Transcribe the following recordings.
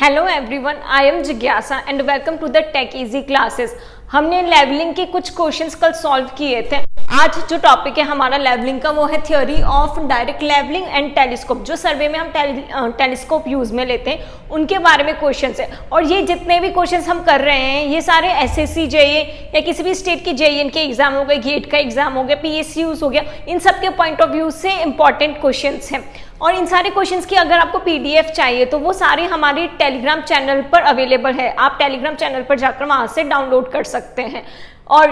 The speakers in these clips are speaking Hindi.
हेलो एवरीवन, आई एम जिज्ञासा and welcome to the tech easy classes. हमने लेवलिंग के कुछ क्वेश्चंस कल सॉल्व किए थे। आज जो टॉपिक है हमारा लेवलिंग का वो है theory of direct levelling and telescope. जो सर्वे में हम टेलीस्कोप यूज में लेते हैं उनके बारे में क्वेश्चंस है। और ये जितने भी क्वेश्चंस हम कर रहे हैं ये सारे एसएससी जेईई या किसी भी स्टेट की जेईई के एग्जाम हो गए, गेट का एग्जाम हो गया, पीएसयूज हो गया, इन सब के पॉइंट ऑफ व्यू से इंपॉर्टेंट क्वेश्चंस हैं। और इन सारे क्वेश्चंस की अगर आपको पीडीएफ चाहिए तो वो सारे हमारे टेलीग्राम चैनल पर अवेलेबल है। आप टेलीग्राम चैनल पर जाकर वहां से डाउनलोड कर सकते हैं। और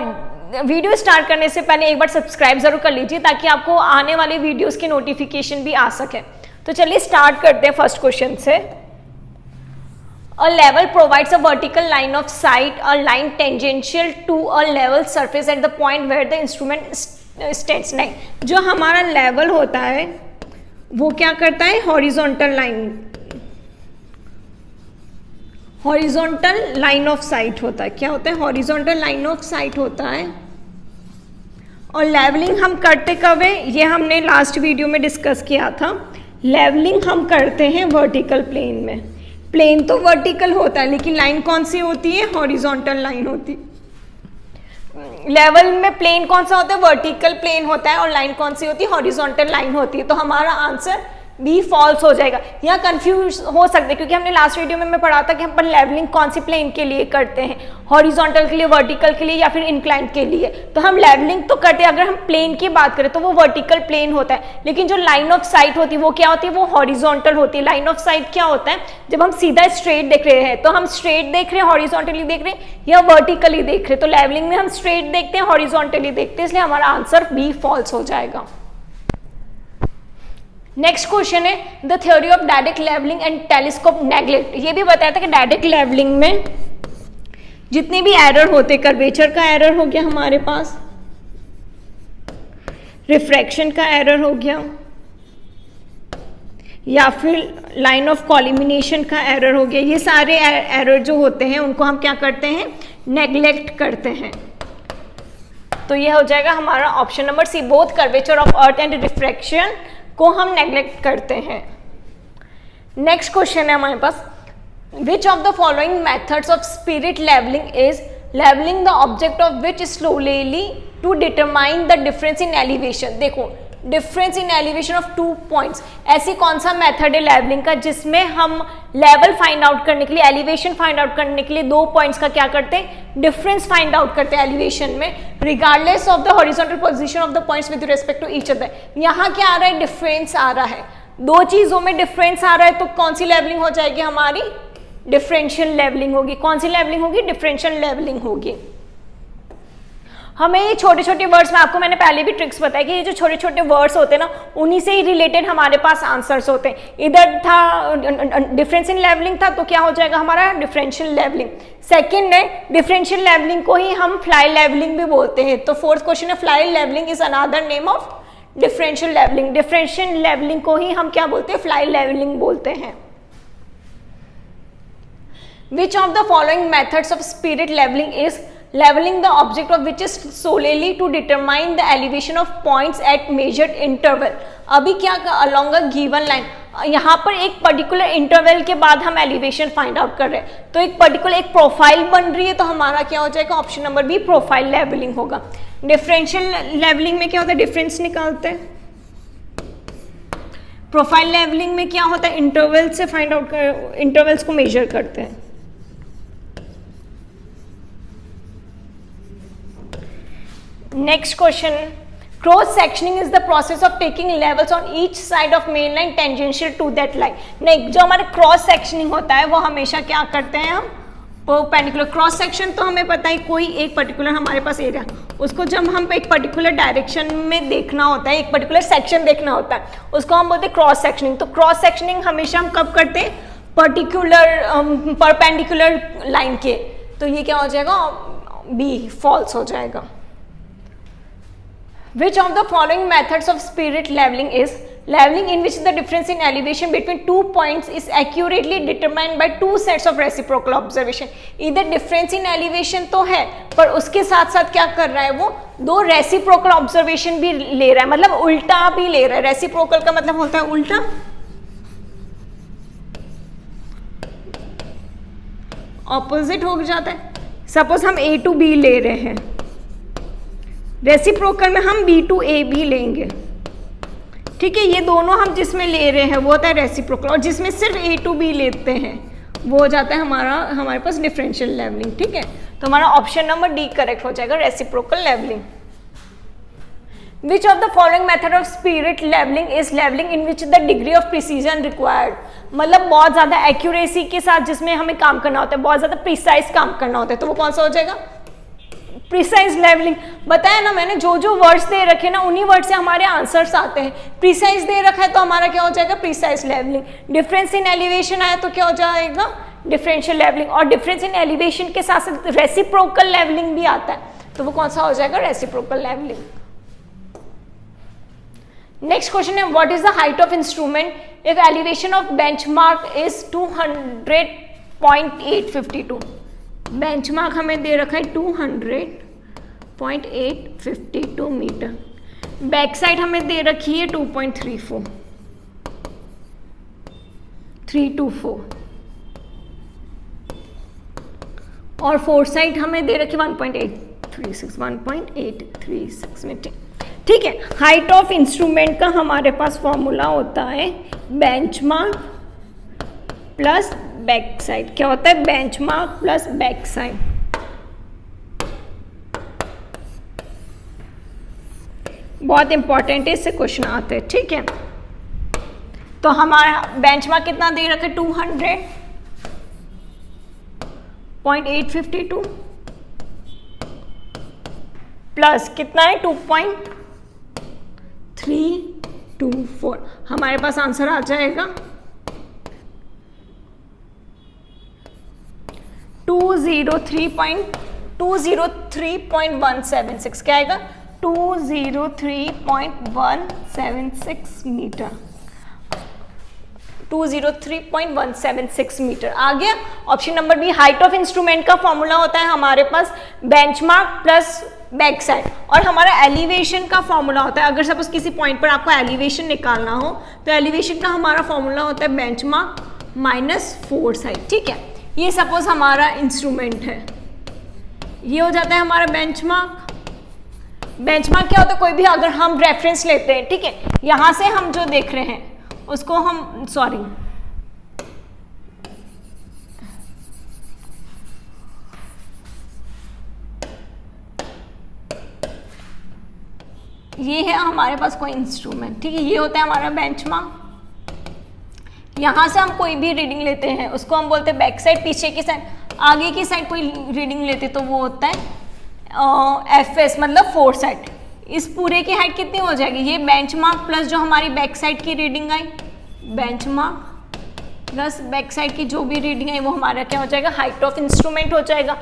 वीडियो स्टार्ट करने से पहले एक बार सब्सक्राइब जरूर कर लीजिए ताकि आपको आने वाले वीडियोस की नोटिफिकेशन भी आ सके। तो चलिए स्टार्ट करते हैं फर्स्ट क्वेश्चन से। A level provides a vertical line of sight, a line tangential to a level surface at the point where the instrument stands। नहीं, जो हमारा लेवल होता है वो क्या करता है, हॉरिजॉन्टल लाइन ऑफ साइट होता है। क्या होता है, हॉरिजॉन्टल लाइन ऑफ साइट होता है। और लेवलिंग हम करते कब है, ये हमने लास्ट वीडियो में डिस्कस किया था। लेवलिंग हम करते हैं वर्टिकल प्लेन में। प्लेन तो वर्टिकल होता है लेकिन लाइन कौन सी होती है, हॉरिजॉन्टल लाइन होती है। लेवल में प्लेन कौन सा होता है, वर्टिकल प्लेन होता है, और लाइन कौन सी होती है, हॉरिजॉन्टल लाइन होती है। तो हमारा आंसर बी फॉल्स हो जाएगा। यहाँ कंफ्यूज हो सकते हैं क्योंकि हमने लास्ट वीडियो में मैं पढ़ा था कि हम पर लेवलिंग कौन सी प्लेन के लिए करते हैं, हॉरिजॉन्टल के लिए, वर्टिकल के लिए या फिर इंक्लाइंड के लिए। तो हम लेवलिंग तो करते हैं, अगर हम प्लेन की बात करें तो वो वर्टिकल प्लेन होता है, लेकिन जो लाइन ऑफ साइट होती है वो क्या होती है, वो हॉरिजॉन्टल होती है। लाइन ऑफ साइट क्या होता है, जब हम सीधा स्ट्रेट देख रहे हैं तो हम स्ट्रेट देख रहे हैं, हॉरिजॉन्टली देख रहे हैं या वर्टिकली देख रहे हैं। तो लेवलिंग में हम स्ट्रेट देखते हैं, हॉरिजॉन्टली देखते हैं, इसलिए हमारा आंसर बी फॉल्स हो जाएगा। नेक्स्ट क्वेश्चन है the theory of direct levelling and telescope neglect. ये भी बताया था कि डायरेक्ट लेवलिंग में जितने भी एरर होते, कर्वेचर का एरर हो गया हमारे पास, रिफ्रैक्शन का एरर हो गया, या फिर लाइन ऑफ कॉलिमिनेशन का एरर हो गया, ये सारे एरर जो होते हैं उनको हम क्या करते हैं, नेग्लेक्ट करते हैं। तो ये हो जाएगा हमारा option number c, both curvature of earth and refraction को हम नेग्लेक्ट करते हैं। नेक्स्ट क्वेश्चन है हमारे पास, which of the following methods of spirit levelling is levelling the object of which slowly to determine the difference in elevation. देखो, difference in elevation of 2 points, ऐसी कौन सा मेथड है लेवलिंग का जिसमें हम लेवल फाइंड आउट करने के लिए, एलिवेशन फाइंड आउट करने के लिए 2 पॉइंट्स का क्या करते हैं, डिफरेंस फाइंड आउट करते हैं एलिवेशन में, regardless of the horizontal position of the points with respect to each other. यहाँ क्या आ रहा है, डिफरेंस आ रहा है, 2 चीजों में डिफरेंस आ रहा है। तो कौन सी लेवलिंग हो जाएगी हमारी, डिफरेंशियल लेवलिंग होगी। कौन सी लेवलिंग होगी, डिफरेंशियल लेवलिंग होगी। हमें ये छोटे छोटे वर्ड्स में, आपको मैंने पहले भी ट्रिक्स बताया कि ये जो छोटे छोटे वर्ड्स होते हैं ना उन्हीं से ही रिलेटेड हमारे पास आंसर्स होते हैं। इधर था डिफरेंस इन लेवलिंग था तो क्या हो जाएगा हमारा, डिफरेंशियल लेवलिंग। सेकंड है डिफरेंशियल लेवलिंग को ही हम फ्लाई लेवलिंग भी बोलते हैं। तो फोर्थ क्वेश्चन है fly levelling is another name of differential levelling. Differential levelling को ही हम क्या बोलते हैं, फ्लाई लेवलिंग बोलते हैं। Which of the following methods of spirit leveling is leveling the object of which is solely to determine the elevation of points at measured interval। अभी क्या along a given line, यहाँ पर एक पर्टिकुलर इंटरवल के बाद हम एलिवेशन फाइंड आउट कर रहे हैं, तो एक पर्टिकुलर एक प्रोफाइल बन रही है, तो हमारा क्या हो जाएगा, option number B, profile levelling होगा। डिफरेंशियल लेवलिंग में क्या होता है, डिफरेंस निकालते हैं। प्रोफाइल लेवलिंग में क्या होता है, इंटरवल से फाइंड आउट कर, इंटरवल्स को मेजर करते हैं। Next question, cross sectioning is the process of taking levels on each side of main line tangential to that line। नहीं, जो हमारे क्रॉस सेक्शनिंग होता है वो हमेशा क्या करते हैं हम, परपेंडिकुलर। क्रॉस सेक्शन तो हमें पता है, कोई एक पर्टिकुलर हमारे पास एरिया, उसको जब हम एक पर्टिकुलर डायरेक्शन में देखना होता है, एक पर्टिकुलर सेक्शन देखना होता है, उसको हम बोलते हैं क्रॉस सेक्शनिंग। तो क्रॉस सेक्शनिंग हमेशा हम कब करते हैं, पर्टिकुलर परपेंडिकुलर लाइन के। तो ये क्या हो जाएगा, बी फॉल्स हो जाएगा। Which of the following methods of spirit leveling is leveling in which the difference in elevation between 2 points is accurately determined by 2 sets of reciprocal observation। इधर difference in elevation तो है पर उसके साथ साथ क्या कर रहा है, वो 2 reciprocal observation भी ले रहा है, मतलब उल्टा भी ले रहा है। reciprocal का मतलब होता है उल्टा, ऑपोजिट हो जाता है। सपोज हम A to B ले रहे हैं, रेसिप्रोकल में हम B to A भी लेंगे, ठीक है। ये दोनों हम जिसमें ले रहे हैं वो होता है रेसिप्रोकल, और जिसमें सिर्फ A to B लेते हैं वो हो जाता है हमारे पास डिफरेंशियल लेवलिंग, ठीक है। तो हमारा ऑप्शन नंबर डी करेक्ट हो जाएगा, reciprocal levelling. Which of the following method of spirit leveling is leveling in which the degree of precision required? मतलब बहुत ज़्यादा एक्यूरेसी के साथ जिसमें हमें काम करना होता है, बहुत ज़्यादा प्रिसाइज काम करना होता है, तो वो कौन सा हो जाएगा? Precise levelling. बताया ना मैंने, जो जो वर्ड्स दे रखे ना उन्हीं वर्ड से हमारे आंसर्स आते हैं। प्रिसाइज दे रखा है तो हमारा क्या हो जाएगा? Precise levelling. Difference in elevation आया तो क्या हो जाएगा? Differential levelling. और डिफरेंस इन एलिवेशन के साथ साथ रेसिप्रोकल लेवलिंग भी आता है, तो वो कौन सा हो जाएगा? Reciprocal levelling. नेक्स्ट क्वेश्चन है, what is the height of instrument if elevation of benchmark is 200.852? Benchmark हमें दे रखा है 200.852 मीटर, बैक साइड हमें दे रखी है 2.324 और फोर साइड हमें दे रखी 1.836 मीटर, ठीक है। हाइट ऑफ इंस्ट्रूमेंट का हमारे पास फॉर्मूला होता है बेंचमार्क प्लस बैक साइड। क्या होता है? Benchmark plus back side. बहुत इंपॉर्टेंट है, इससे क्वेश्चन आते हैं, ठीक है। तो हमारा बेंचमार्क कितना दे रखा है? 200.852 प्लस कितना है? 2.324। हमारे पास आंसर आ जाएगा 203.176। क्या आएगा? 203.176 मीटर। 203.176 मीटर आ गया। Option number B, height of instrument का फॉर्मूला होता है हमारे पास बेंचमार्क प्लस बैक साइड, और हमारा एलिवेशन का फॉर्मूला होता है, अगर सपोज किसी पॉइंट पर आपको एलिवेशन निकालना हो तो एलिवेशन का हमारा फॉर्मूला होता है बेंचमार्क माइनस फोर साइड, ठीक है। ये सपोज हमारा इंस्ट्रूमेंट है, ये हो जाता है हमारा बेंचमार्क। बेंचमार्क क्या होता है? कोई भी अगर हम रेफरेंस लेते हैं, ठीक है, यहां से हम जो देख रहे हैं उसको हम ये है हमारे पास कोई इंस्ट्रूमेंट, ठीक है, ये होता है हमारा बेंचमार्क। यहां से हम कोई भी रीडिंग लेते हैं उसको हम बोलते हैं बैक साइड। पीछे की साइड, आगे की साइड कोई रीडिंग लेते तो वो होता है एफएस, मतलब फोर साइड। इस पूरे की हाइट कितनी हो जाएगी? ये बेंचमार्क प्लस जो हमारी बैक साइड की reading I, benchmark plus back side की जो भी रीडिंग आई वो हमारा क्या हो जाएगा? हाइट ऑफ इंस्ट्रूमेंट हो जाएगा।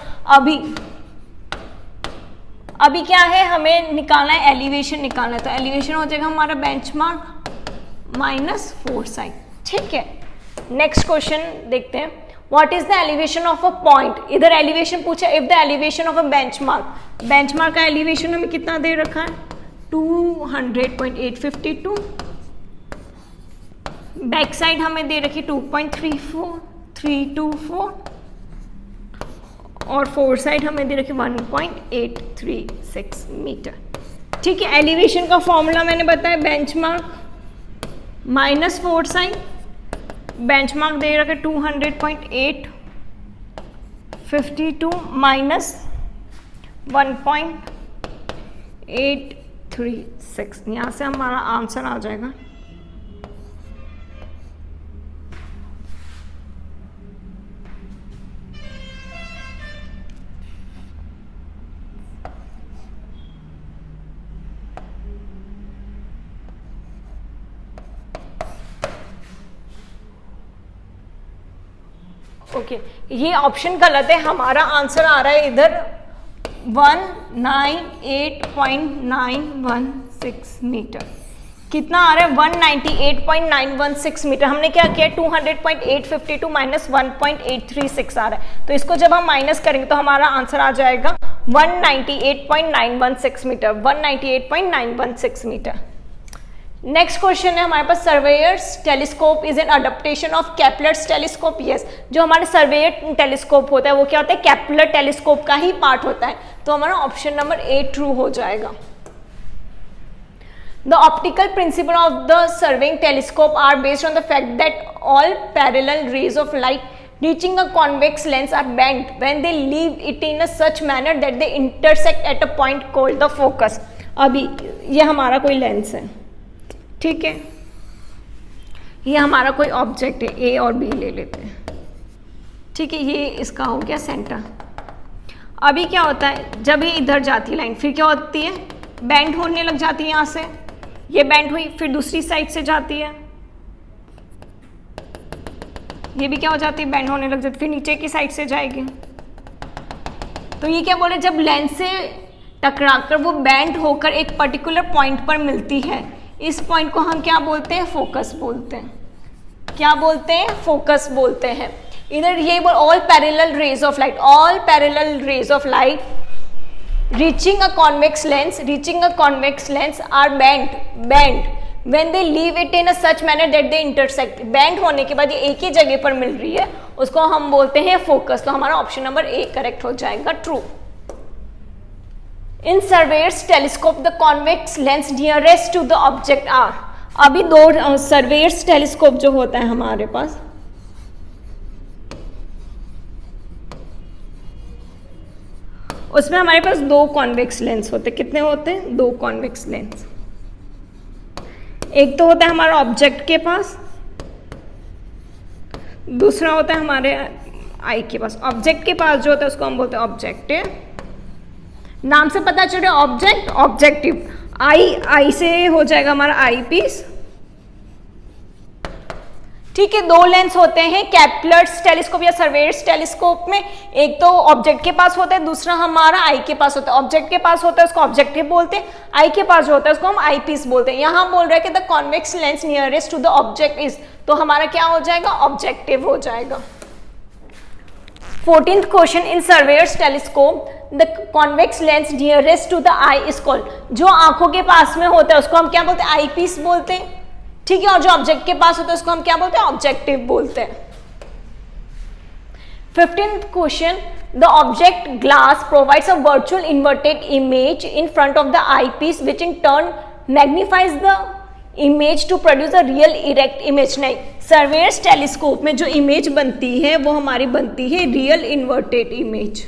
अभी क्या है? हमें निकालना है एलिवेशन निकालना है, तो एलिवेशन हो जाएगा हमारा बेंचमार्क माइनस फोर साइड, ठीक है। नेक्स्ट क्वेश्चन देखते हैं, what is the elevation of a point? इधर एलिवेशन पूछा, if the elevation of a benchmark. Benchmark का एलिवेशन हमें कितना दे रखा है? 200.852। बैक साइड हमें दे रखी 2.324 और फोर साइड हमें दे रखी 1.836 मीटर, ठीक है। एलिवेशन का फॉर्मूला मैंने बताया benchmark minus foresight. Benchmark दे रखा 200.852 माइनस 1.836। यहाँ से हमारा आंसर आ जाएगा ओके, ये ऑप्शन गलत है। हमारा आंसर आ रहा है इधर 198.916 मीटर। कितना आ रहा है? 198.916 मीटर। हमने क्या किया? 200.852 माइनस 1.836 आ रहा है, तो इसको जब हम माइनस करेंगे तो हमारा आंसर आ जाएगा 198.916 मीटर। 198.916 मीटर, नेक्स्ट क्वेश्चन है हमारे पास, surveyors telescope is an adaptation of Kepler's telescope. Yes, जो हमारे सर्वेयर टेलीस्कोप होता है वो क्या होता है, केपलर टेलीस्कोप का ही पार्ट होता है। तो हमारा ऑप्शन नंबर ए ट्रू हो जाएगा। The optical principle of the surveying telescope are based on the fact that all parallel rays of light reaching a convex lens are bent when they leave it in a such manner that they intersect at a point called the focus। अभी ये हमारा कोई लेंस है, ठीक है, ये हमारा कोई ऑब्जेक्ट है, ए और बी ले लेते हैं, ठीक है, ये इसका हो गया सेंटर। अभी क्या होता है, जब ये इधर जाती है लाइन, फिर क्या होती है, बेंड होने लग जाती है, यहाँ से ये बेंड हुई, फिर दूसरी साइड से जाती है, ये भी क्या हो जाती है, बेंड होने लग जाती, फिर नीचे की साइड से जाएगी। तो ये क्या बोल रहे हैं, जब लेंस से टकराकर वो बेंड होकर एक पर्टिकुलर पॉइंट पर मिलती है, इस पॉइंट को हम क्या बोलते हैं, फोकस बोलते हैं। क्या बोलते हैं, फोकस बोलते हैं। इधर ये बोल all parallel rays of light, all parallel rays of light reaching a convex lens are bend when they leave it in a such manner that they intersect। Band होने के बाद ये एक ही जगह पर मिल रही है, उसको हम बोलते हैं फोकस। तो हमारा ऑप्शन नंबर ए करेक्ट हो जाएगा, true. In surveyors telescope the convex lens nearest to the object are. अभी दो सर्वेयर्स टेलीस्कोप जो होता है हमारे पास, उसमें हमारे पास दो कॉन्वेक्स लेंस होते हैं। कितने होते हैं, दो कॉन्वेक्स लेंस। एक तो होता है हमारा ऑब्जेक्ट के पास, दूसरा होता है हमारे आई के पास। ऑब्जेक्ट के पास जो होता है उसको हम बोलते हैं ऑब्जेक्टिव, नाम से पता चल रहा है ऑब्जेक्ट, ऑब्जेक्टिव। आई से हो जाएगा हमारा आई पीस, ठीक है। दो लेंस होते हैं केपलर्स टेलीस्कोप या सर्वेयर्स टेलीस्कोप में, एक तो ऑब्जेक्ट के पास होता है, दूसरा हमारा आई के पास होता है। ऑब्जेक्ट के पास होता है उसको ऑब्जेक्टिव बोलते हैं, आई के पास जो होता है उसको हम आई पीस बोलते हैं। यहां बोल रहा है कि the convex lens nearest to the object is, तो हमारा क्या हो जाएगा, ऑब्जेक्टिव हो जाएगा। 14th question, in surveyors telescope the convex lens nearest to the eye is called. जो आंखों के पास में होता है उसको हम क्या बोलते हैं, आई पीस बोलते हैं, ठीक है। और जो ऑब्जेक्ट के पास होता है उसको हम क्या बोलते हैं, ऑब्जेक्टिव बोलते हैं। 15th question, the object glass provides a virtual inverted image in front of the eye piece which in turn magnifies the image to produce a real erect image. नहीं, सर्वेयर्स टेलीस्कोप में जो इमेज बनती है वो हमारी बनती है रियल इन्वर्टेड इमेज,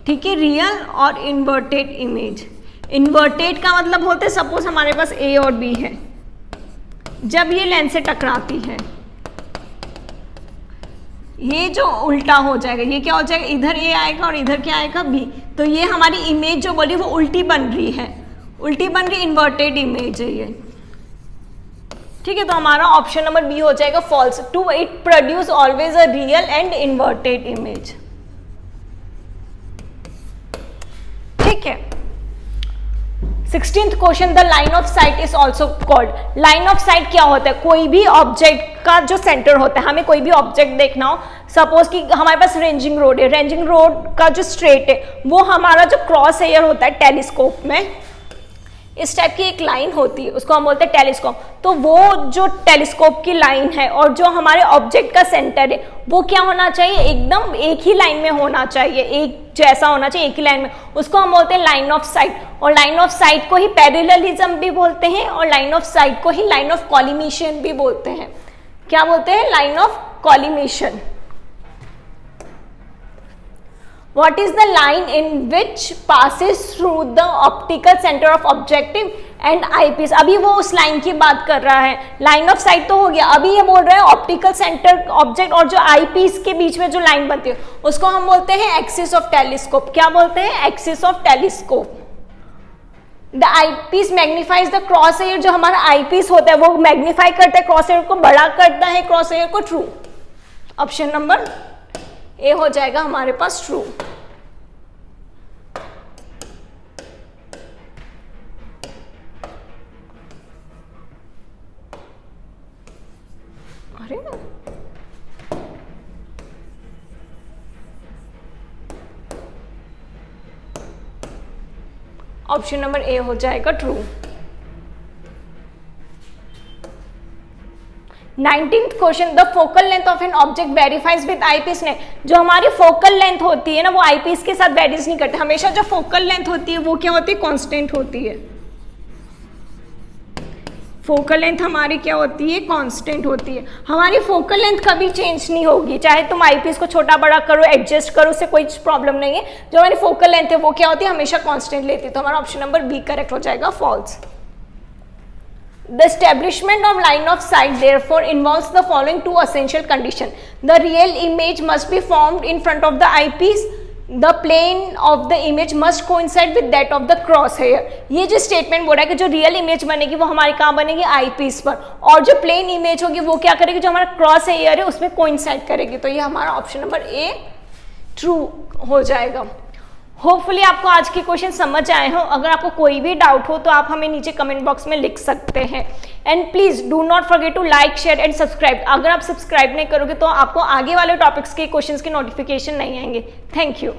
ठीक है, रियल और इन्वर्टेड इमेज। इन्वर्टेड का मतलब होता है, सपोज हमारे पास ए और बी है, जब ये लेंस से टकराती है ये जो उल्टा हो जाएगा, ये क्या हो जाएगा, इधर ए आएगा और इधर क्या आएगा, बी। तो ये हमारी इमेज जो बोली वो उल्टी बन रही है, इन्वर्टेड इमेज है ये, ठीक है। तो हमारा ऑप्शन नंबर बी हो जाएगा false. To it produce always a real and inverted image, ठीक है। 16th question, the line of sight is also called. Line of sight क्या होता है, कोई भी ऑब्जेक्ट का जो सेंटर होता है, हमें कोई भी ऑब्जेक्ट देखना हो, सपोज कि हमारे पास रेंजिंग रोड है, रेंजिंग रोड का जो स्ट्रेट है वो हमारा जो क्रॉस हेयर होता है टेलीस्कोप में, इस टाइप की एक लाइन होती है, उसको हम बोलते हैं टेलीस्कोप। तो वो जो टेलीस्कोप की लाइन है और जो हमारे ऑब्जेक्ट का सेंटर है वो क्या होना चाहिए, एकदम एक ही लाइन में होना चाहिए, एक जैसा होना चाहिए, एक ही लाइन में, उसको हम बोलते हैं लाइन ऑफ साइट। और लाइन ऑफ साइट को ही पैरेललिज्म भी बोलते हैं और लाइन ऑफ साइट को ही लाइन ऑफ कॉलिमेशन भी बोलते हैं। क्या बोलते हैं, line of collimation. What is the line in which passes through the optical center of objective and eyepiece? अभी वो उस लाइन की बात कर रहा है, लाइन ऑफ साइट तो हो गया, अभी ये बोल रहा है ऑप्टिकल सेंटर ऑब्जेक्ट और जो आई पीस के बीच में जो लाइन बनती है उसको हम बोलते हैं एक्सिस ऑफ टेलीस्कोप। क्या बोलते हैं, axis of telescope. The eye piece magnifies the cross hair, जो हमारा आई पीस होता है वो मैग्नीफाई करता है क्रॉस हेयर को, बड़ा करता है क्रॉस हेयर को, ट्रू। ऑप्शन नंबर ए हो जाएगा हमारे पास ट्रू। अरे ऑप्शन नंबर ए हो जाएगा true. 19th question, the focal length of an object verifies with eyepiece ने, जो हमारी फोकल लेंथ होती है ना वो आईपीस के साथ वेरीज नहीं करते, हमेशा जो फोकल लेंथ होती है वो क्या होती है, कांस्टेंट होती है। फोकल लेंथ हमारी क्या होती है, कांस्टेंट होती है। हमारी फोकल लेंथ कभी चेंज नहीं होगी, चाहे तुम आईपीस को छोटा बड़ा करो, एडजस्ट करो, उससे कोई प्रॉब्लम नहीं है। जो हमारी फोकल लेंथ है वो क्या होती है, हमेशा कांस्टेंट लेती है। तो हमारा ऑप्शन नंबर बी करेक्ट हो जाएगा, false. The establishment of line of sight therefore involves the following two essential conditions. The real image must be formed in front of the eyepiece. The plane of the image must coincide with that of the crosshair. ये जो स्टेटमेंट बोल रहा है कि जो रियल इमेज बनेगी वो हमारे कहाँ बनेगी, आई पीस पर, और जो प्लेन इमेज होगी वो क्या करेगी, जो हमारा क्रॉस हेयर है उसमें कोइंसाइड करेगी। तो ये हमारा ऑप्शन नंबर ए ट्रू हो जाएगा। होपफुली आपको आज के क्वेश्चन समझ आए हो। अगर आपको कोई भी डाउट हो तो आप हमें नीचे कमेंट बॉक्स में लिख सकते हैं। And please do not forget to like, share and subscribe. अगर आप सब्सक्राइब नहीं करोगे तो आपको आगे वाले टॉपिक्स के क्वेश्चंस की नोटिफिकेशन नहीं आएंगे। Thank you.